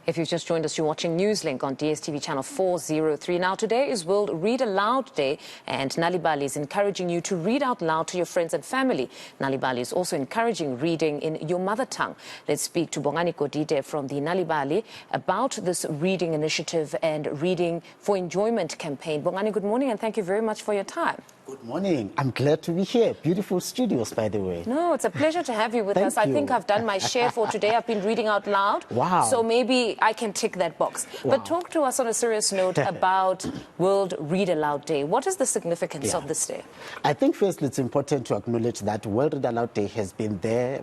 If you've just joined us, you're watching Newslink on DSTV channel 403. Now, today is World Read Aloud Day, and Nal'ibali is encouraging you to read out loud to your friends and family. Nal'ibali is also encouraging reading in your mother tongue. Let's speak to Bongani Godide from the Nal'ibali about this reading initiative and Reading for Enjoyment campaign. Bongani, good morning, and thank you very much for your time. Good morning. I'm glad to be here. Beautiful studios, by the way. No, it's a pleasure to have you with us. I think I've done my share for today. I've been reading out loud. Wow. So maybe I can tick that box. Wow. But talk to us on a serious note about World Read Aloud Day. What is the significance of this day? I think firstly it's important to acknowledge that World Read Aloud Day has been there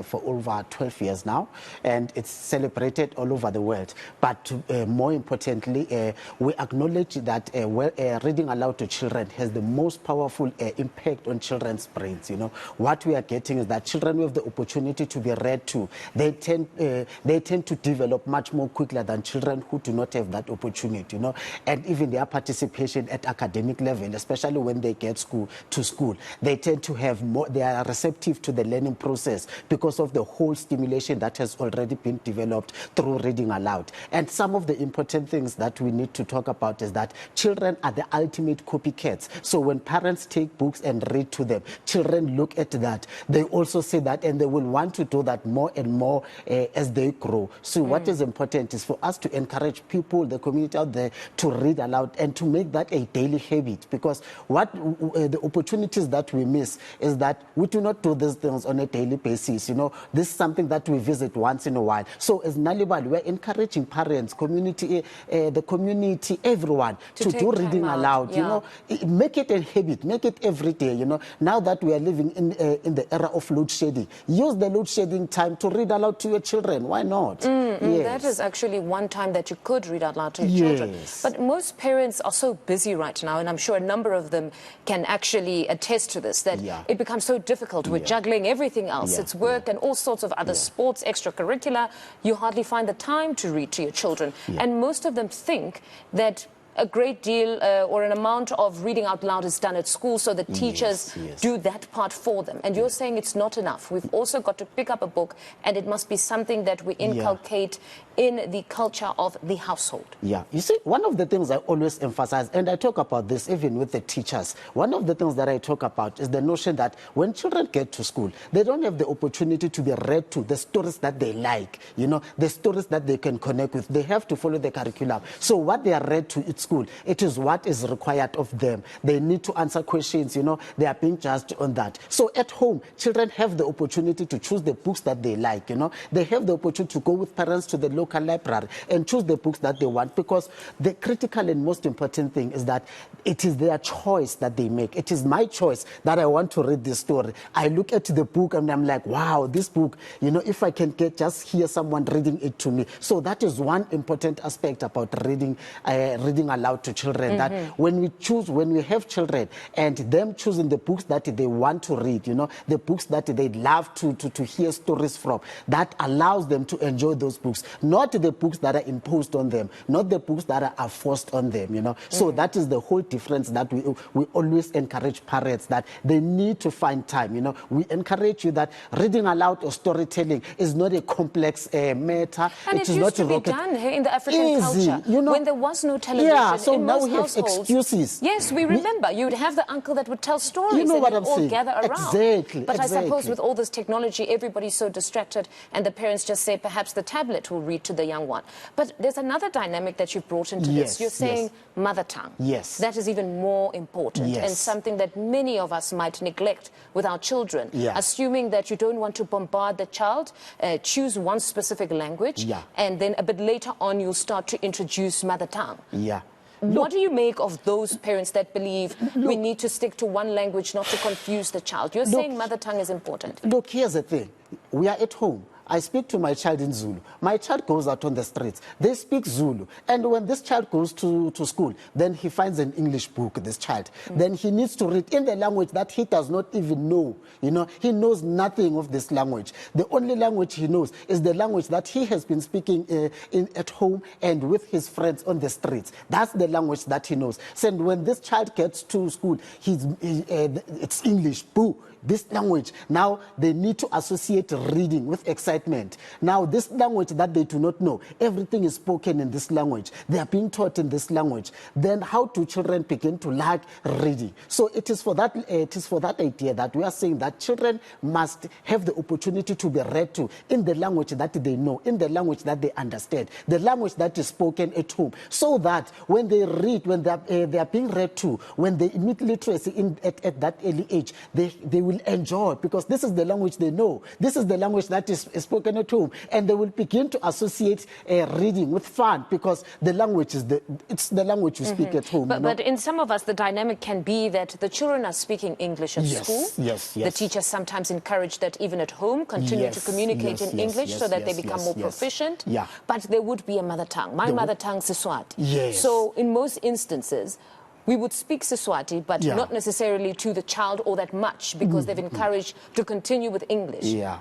for over 12 years now, and it's celebrated all over the world. But more importantly, we acknowledge that reading aloud to children has the most powerful impact on children's brains. You know, what we are getting is that children who have the opportunity to be read to, they tend to develop much more quickly than children who do not have that opportunity. You know, and even their participation at academic level, especially when they get to school, they tend to have more. They are receptive to the learning process because of the whole stimulation that has already been developed through reading aloud. And some of the important things that we need to talk about is that children are the ultimate copycats. So when parents take books and read to them, children look at that. They also say that, and they will want to do that more and more as they grow. So what is important is for us to encourage people, the community out there, to read aloud and to make that a daily habit. Because what the opportunities that we miss is that we do not do these things on a daily basis. You know, this is something that we visit once in a while. So as Nal'ibali, we're encouraging parents, community, the community, everyone to do reading aloud. You know, make it a habit, make it every day. You know, now that we are living in the era of load shedding, use the load shedding time to read aloud to your children. Why not? Yes. That is actually one time that you could read out loud to your children. But most parents are so busy right now, and I'm sure a number of them can actually attest to this, that it becomes so difficult with juggling everything else. It's work and all sorts of other sports, extracurricular. You hardly find the time to read to your children. And most of them think that a great deal or an amount of reading out loud is done at school, so the teachers do that part for them. And you're saying it's not enough. We've also got to pick up a book, and it must be something that we inculcate in the culture of the household. Yeah, you see, one of the things I always emphasize, and I talk about this even with the teachers, one of the things that I talk about is the notion that when children get to school, they don't have the opportunity to be read to the stories that they like, you know, the stories that they can connect with. They have to follow the curriculum. So what they are read to at school, it is what is required of them. They need to answer questions, you know, they are being judged on that. So at home, children have the opportunity to choose the books that they like, you know. They have the opportunity to go with parents to the local library and choose the books that they want, because the critical and most important thing is that it is their choice that they make. It is my choice that I want to read this story. I look at the book and I'm like, wow, this book, you know, if I can just hear someone reading it to me. So that is one important aspect about reading aloud to children, that when we have children and them choosing the books that they want to read, you know, the books that they love to hear stories from, that allows them to enjoy those books, not the books that are imposed on them, not the books that are forced on them, you know. So that is the whole difference that we always encourage parents, that they need to find time, you know. We encourage you that reading aloud or storytelling is not a complex matter. And it used to be done here in the African culture, you know, when there was no television. So in now most we have households, excuses. Yes, we remember. You'd have the uncle that would tell stories, you know, and what we'd I'm all saying. gather around. Exactly. But I suppose with all this technology, everybody's so distracted, and the parents just say perhaps the tablet will read to the young one. But there's another dynamic that you've brought into this. You're saying mother tongue. Yes. That is even more important, and something that many of us might neglect with our children, assuming that you don't want to bombard the child, choose one specific language, and then a bit later on you'll start to introduce mother tongue. What do you make of those parents that believe we need to stick to one language, not to confuse the child? You're saying mother tongue is important. Look, here's the thing. We are at home. I speak to my child in Zulu. My child goes out on the streets. They speak Zulu. And when this child goes to school, then he finds an English book, this child. Then he needs to read in the language that he does not even know. You know, he knows nothing of this language. The only language he knows is the language that he has been speaking at home and with his friends on the streets. That's the language that he knows. So when this child gets to school, it's English, boo. this language. Now they need to associate reading with excitement. Now this language that they do not know, everything is spoken in this language. They are being taught in this language. Then how do children begin to like reading? So it is for that idea that we are saying that children must have the opportunity to be read to in the language that they know, in the language that they understand, the language that is spoken at home, so that when they read, when they are being read to, when they meet literacy at that early age, they will enjoy, because this is the language they know. This is the language that is spoken at home, and they will begin to associate reading with fun, because the language is it's the language you speak at home. But in some of us, the dynamic can be that the children are speaking English at school. Yes. The teachers sometimes encourage that even at home, continue to communicate in English so that they become more proficient. Yeah. But there would be a mother tongue. My mother tongue is Siswati. Yes. So in most instances, we would speak Siswati, but not necessarily to the child all that much, because they've encouraged to continue with English. Yeah.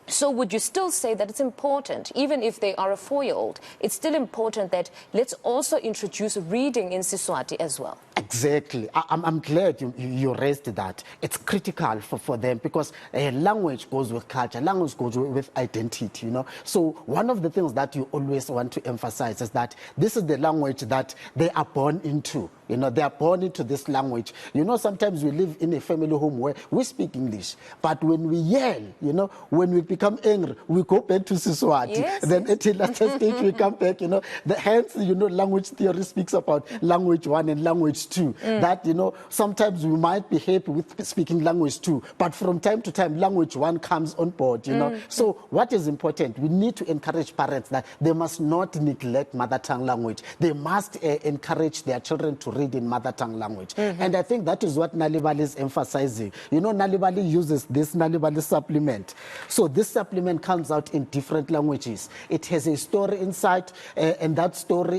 So would you still say that it's important, even if they are a 4-year-old, it's still important that let's also introduce reading in Siswati as well? Exactly. I'm glad you raised that. It's critical for them, because language goes with culture, language goes with identity, you know. So one of the things that you always want to emphasize is that this is the language that they are born into. You know, they are born into this language. You know, sometimes we live in a family home where we speak English, but when we yell, you know, when we become angry, we go back to Siswati. Yes, then at a later stage we come back, you know. Hence, you know, language theory speaks about language 1 and language 2. That, you know, sometimes we might be happy with speaking language 2, but from time to time, language 1 comes on board, you know. So what is important? We need to encourage parents that they must not neglect mother tongue language. They must encourage their children to read in mother tongue language. And I think that is what Nal'ibali is emphasizing. You know, Nal'ibali uses this Nal'ibali supplement. So this supplement comes out in different languages. It has a story inside, and that story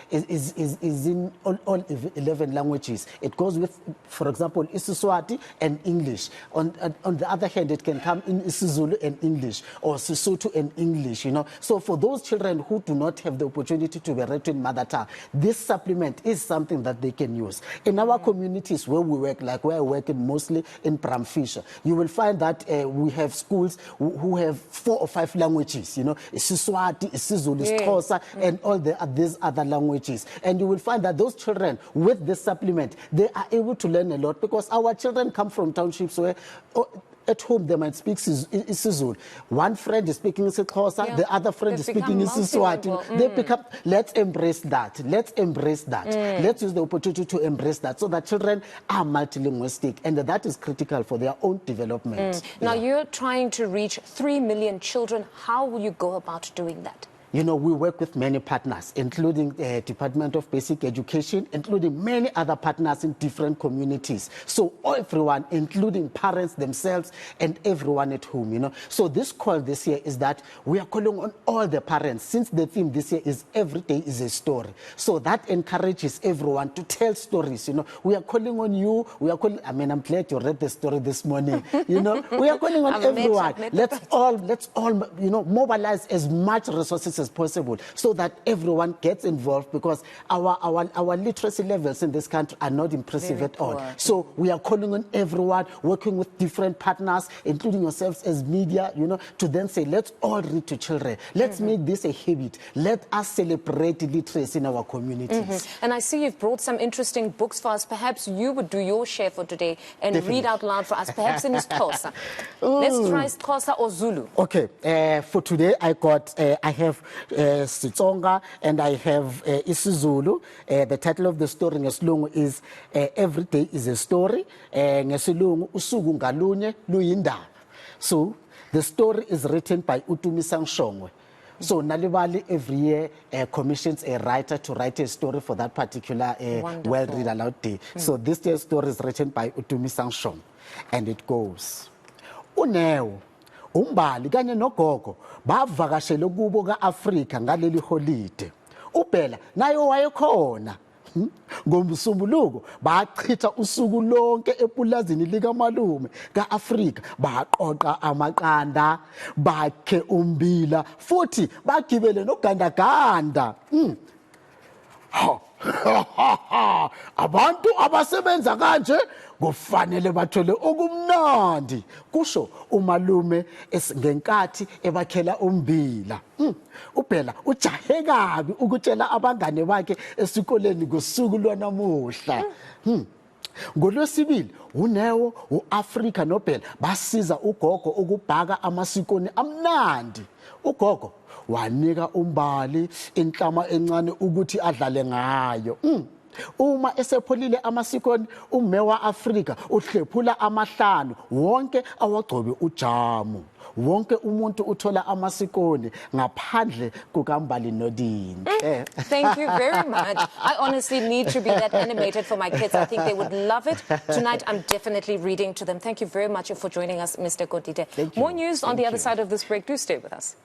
is in all 11 languages. It goes with, for example, Isiswati and English. On the other hand, it can come in isiZulu and English, or Sesotho and English, you know. So for those children who do not have the opportunity to be read in mother tongue, this supplement is something that they can use. In our communities where we work, like where I work mostly in Bramfisher, you will find that we have schools who have 4 or 5 languages, you know, Siswati, isiZulu, Xhosa, and all these other languages. And you will find that those children with this supplement, they are able to learn a lot, because our children come from townships where at home they might speak isiZulu. One friend is speaking Xhosa, the other friend is speaking Siswati. They pick up. Let's embrace that. Let's embrace that. Let's use the opportunity to embrace that, so that children are multilingualistic, and that is critical for their own development. Now you're trying to reach 3 million children. How will you go about doing that? You know, we work with many partners, including the Department of Basic Education, including many other partners in different communities. So everyone, including parents themselves and everyone at home, you know. So this call this year is that we are calling on all the parents, since the theme this year is every day is a story. So that encourages everyone to tell stories, you know. We are calling on you. We are calling, I mean, I'm glad you read the story this morning. You know, we are calling on everyone. Let's all, you know, mobilize as much resources as possible, so that everyone gets involved, because our literacy levels in this country are not impressive at all. So we are calling on everyone, working with different partners, including yourselves as media, you know, to then say, let's all read to children. Let's make this a habit. Let us celebrate literacy in our communities. And I see you've brought some interesting books for us. Perhaps you would do your share for today and read out loud for us, perhaps in Xhosa. Let's try Xhosa or Zulu. Okay, for today I have Sitsonga and I have isiZulu. The title of the story ngesilungu is Every Day is a Story. Ngesilungu usuku ngalunye luyindaba. So the story is written by Utumisang Shongwe. So Nal'ibali every year commissions a writer to write a story for that particular World Read Aloud Day. So this year's story is written by Utumisang Shongwe, and it goes. Unewo umbali kanye nogogo bavakashela kubo kaAfrika ngaleli holide. Ubhela naye wayekhona. Ngomsumbuluko bachitha usuku lonke epulazini likaMalume kaAfrika, baqoqa amaqanda, bakhe umbila, futhi bagibele nogandaganda. Abantu abasebenza kanje kufanele bathole okumnandi kusho umalume ngenkathi ebakhela umbila. Uphela ujahe kabi ukutshela abangane bakhe esikoleni ngosuku lwanamuhla. NgoLwesibili uNewo, uAfrika noBhela basiza ugogo ukubhaka amasikoni amnandi. Ugogo wanika uMbali inhlama encane ukuthi adlale ngayo. Uma esepholile amasikoni, umme wa-Afrika uhlephula amahlanu wonke awagcobe ujamu. Wonke umuntu uthola amasikoni ngaphandle kukaMbali noDinhle. Thank you very much. I honestly need to be that animated for my kids. I think they would love it. Tonight, I'm definitely reading to them. Thank you very much for joining us, Mr. Godide. More news on the other side of this break. Do stay with us.